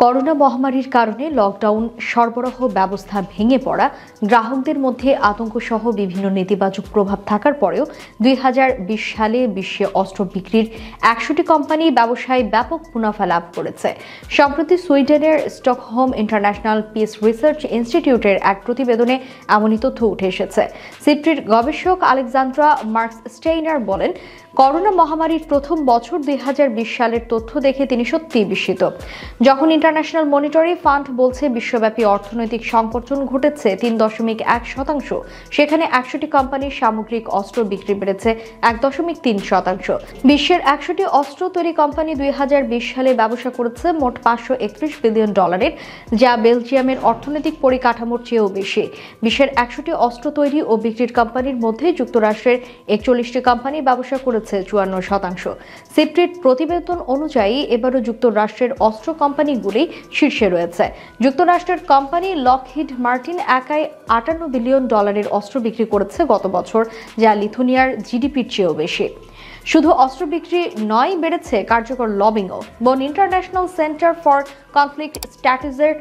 Corona মহামারীর কারণে lockdown, সরবরাহ ব্যবস্থা ভেঙে পড়া, গ্রাহকদের মধ্যে আতঙ্ক সহ বিভিন্ন নেতিবাচক প্রভাব থাকার পরেও 2020 সালে বিশ্বে অস্ত্র বিক্রির 100টি কোম্পানি ব্যবসায় ব্যাপক মুনাফা লাভ করেছে। সম্প্রতি সুইডেনের স্টকহোম ইন্টারন্যাশনাল পিস রিসার্চ ইনস্টিটিউটের এক প্রতিবেদনে এমনই তথ্য উঠে এসেছে। সিট্রির গবেষক আলেকজান্দ্রা মার্কসস্টেইনার বলেন, করোনা মহামারীর প্রথম বছর 2020 সালের তথ্য দেখে তিনি সত্যিই বিস্মিত। যখন ইন্টারন্যাশনাল মনিটরি ফান্ড বলছে বিশ্বব্যাপী অর্থনৈতিক সংকোচন ঘটেছে 3.1%, সেখানে 100টি কোম্পানির সামগ্রিক অস্ত্র বিক্রি বেড়েছে 1.3%। বিশ্বের 100টি অস্ত্র তৈরি কোম্পানি 2020 সালে ব্যবসা করেছে মোট $531 বিলিয়ন, যা বেলজিয়ামের অর্থনৈতিক পরিকাঠামোর চেয়েও বেশি। বিশ্বের 100টি অস্ত্র তৈরি ও বিক্রির কোম্পানির মধ্যে যুক্তরাষ্ট্রের 41টি কোম্পানি ব্যবসা করেছে 54%। সিট্রিট প্রতিবেদন অনুযায়ী এবারও যুক্তরাষ্ট্রের অস্ত্র কোম্পানিগুলি শীর্ষে রয়েছে। যুক্তরাষ্ট্রের কোম্পানি লকহিড মার্টিন একাই $58 বিলিয়ন অস্ত্র বিক্রি করেছে গত বছর, যা লিথুয়ানিয়ার জিডিপির চেয়েও বেশি। শুধু অস্ত্র বিক্রি নয়, বেড়েছে কার্যকর লবিংও। Bonn International Centre for Conflict স্ট্র্যাটেজির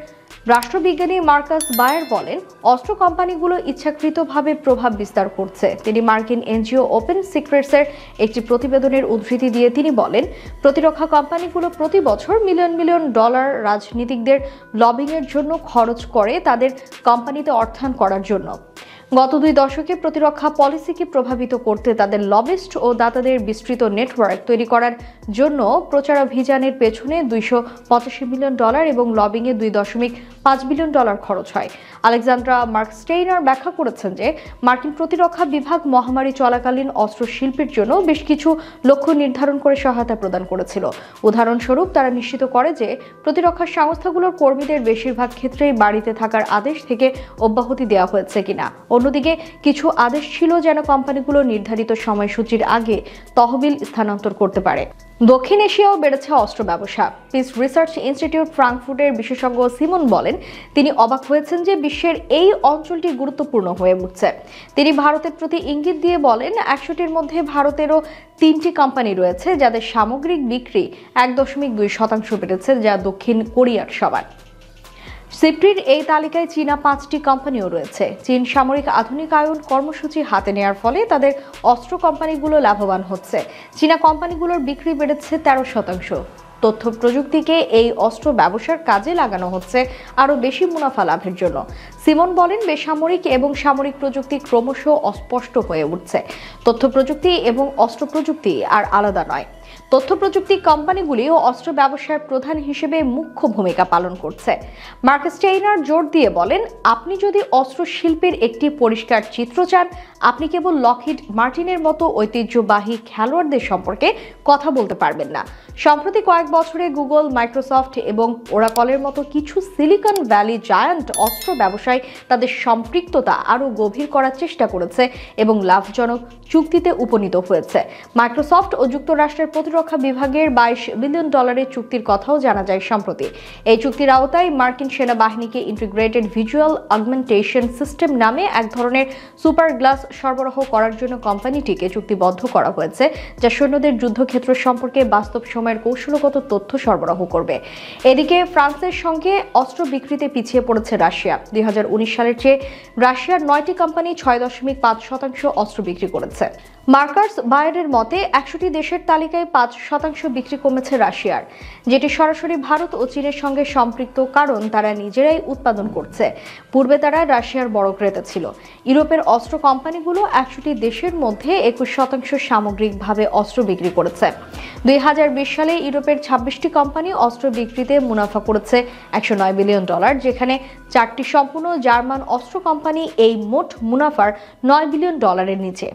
রাষ্ট্রবিজ্ঞানী মার্কাস বায়ার বলেন, অস্ত্র কোম্পানিগুলো ইচ্ছাকৃতভাবে প্রভাব বিস্তার করছে। তিনি মার্কিন এনজিও ওপেন সিক্রেটসের একটি প্রতিবেদনের উদ্ধৃতি দিয়ে তিনি বলেন, প্রতিরক্ষা কোম্পানিগুলো প্রতি বছর মিলিয়ন মিলিয়ন ডলার রাজনীতিকদের লবিংয়ের জন্য খরচ করে তাদের কোম্পানিতে অর্থায়ন করার জন্য। গত 2 দশকে প্রতিরক্ষা পলিসিকে প্রভাবিত করতে তাদের লবিস্ট ও দাতাদের বিস্তৃত নেটওয়ার্ক তৈরি করার জন্য প্রচারাভিযানের পেছনে $285 মিলিয়ন এবং লবিংয়ে $2.5 বিলিয়ন খরচ হয়। আলেকজান্দ্রা মার্কসস্টেইনার ব্যাখ্যা করেছেন যে, মার্কিন প্রতিরক্ষা বিভাগ মহামারী চলাকালীন অস্ত্র শিল্পের জন্য বেশ কিছু লক্ষ্য নির্ধারণ করে সহায়তা প্রদান করেছিল। উদাহরণস্বরূপ, তারা নিশ্চিত করে যে প্রতিরক্ষা সংস্থাগুলোর কর্মীদের বেশিরভাগ ক্ষেত্রেই বাড়িতে থাকার আদেশ থেকে অব্যাহতি দেওয়া হয়েছে কিনা। অন্যদিকে কিছু আদেশ ছিল যেন কোম্পানিগুলো নির্ধারিত সময়সূচির আগে তহবিল স্থানান্তর করতে পারে। দক্ষিণ এশিয়াও বেড়েছে অস্ত্র ব্যবসা। পিস রিসার্চ ইনস্টিটিউট ফ্রাঙ্কফুর্টের বিশেষজ্ঞ সিমন বলেন, তিনি অবাক হয়েছেন যে বিশ্বের এই অঞ্চলটি গুরুত্বপূর্ণ হয়ে উঠছে। তিনি ভারতের প্রতি ইঙ্গিত দিয়ে বলেন, 100টির মধ্যে ভারতেরও 3টি কোম্পানি রয়েছে যাদের সামগ্রিক বিক্রি 1.2% বেড়েছে, যা দক্ষিণ কোরিয়ার সমান। সিট্রির এই তালিকায় চীনা 5টি কোম্পানিও রয়েছে। চীন সামরিক আধুনিকায়ন কর্মসূচি হাতে নেওয়ার ফলে তাদের অস্ত্র কোম্পানিগুলো লাভবান হচ্ছে। চীনা কোম্পানিগুলোর বিক্রি বেড়েছে 13%। তথ্য প্রযুক্তিকে এই অস্ত্র ব্যবসার কাজে লাগানো হচ্ছে আরও বেশি মুনাফা লাভের জন্য। সিমন বলেন, বেসামরিক এবং সামরিক প্রযুক্তি ক্রমশ অস্পষ্ট হয়ে উঠছে। তথ্য প্রযুক্তি এবং অস্ত্র প্রযুক্তি আর আলাদা নয়। তথ্য প্রযুক্তি কোম্পানিগুলিও অস্ত্র ব্যবসার প্রধান হিসেবে মুখ্য ভূমিকা পালন করছে। মার্কসস্টেইনার জোর দিয়ে বলেন, আপনি যদি অস্ত্র শিল্পের একটি পরিষ্কার চিত্র চান, আপনি কেবল লকহিড মার্টিনের মতো ঐতিহ্যবাহী খেলোয়াড়দের সম্পর্কে কথা বলতে পারবেন না। সম্প্রতি কয়েক বছরে গুগল, মাইক্রোসফট এবং ওরাকলের মতো কিছু সিলিকন ভ্যালি জায়ান্ট অস্ত্র ব্যবসায় তাদের সম্পৃক্ততা আরও গভীর করার চেষ্টা করেছে এবং লাভজনক চুক্তিতে উপনীত হয়েছে। মাইক্রোসফট ও যুক্তরাষ্ট্রের প্রতিরক্ষা বিভাগের $22 বিলিয়ন চুক্তির কথাও জানা যায় সম্প্রতি। এই চুক্তির আওতায় মার্কিন সেনাবাহিনীকে ইন্টিগ্রেটেড ভিজুয়াল অগমেন্টেশন সিস্টেম নামে এক ধরনের সুপার গ্লাস সরবরাহ করার জন্য কোম্পানিটিকে চুক্তিবদ্ধ করা হয়েছে, যা সৈন্যদের যুদ্ধক্ষেত্র সম্পর্কে বাস্তব সময়ের কৌশলগত তথ্য সরবরাহ করবে। এদিকে ফ্রান্সের সঙ্গে অস্ত্র বিক্রিতে পিছিয়ে পড়েছে রাশিয়া। 2019 সালের চেয়ে রাশিয়ার 9টি কোম্পানি 6.5% অস্ত্র বিক্রি করেছে। মার্কাস বায়ারের মতে 100টি দেশের তালিকায় 5% বিক্রি কমেছে রাশিয়ার, যেটি সরাসরি ভারত ও চীনের সঙ্গে সম্পৃক্ত, কারণ তারা নিজেরাই উৎপাদন করছে। পূর্বে তারা রাশিয়ার বড় ক্রেতা ছিল। ইউরোপের অস্ত্র কোম্পানিগুলো 100টি দেশের মধ্যে 21% সামগ্রিকভাবে অস্ত্র বিক্রি করেছে। 2020 সালে ইউরোপের 26টি কোম্পানি অস্ত্র বিক্রিতে মুনাফা করেছে $109 বিলিয়ন, যেখানে 4টি সম্পূর্ণ জার্মান অস্ত্র কোম্পানি এই মোট মুনাফার $9 বিলিয়ন নিচে।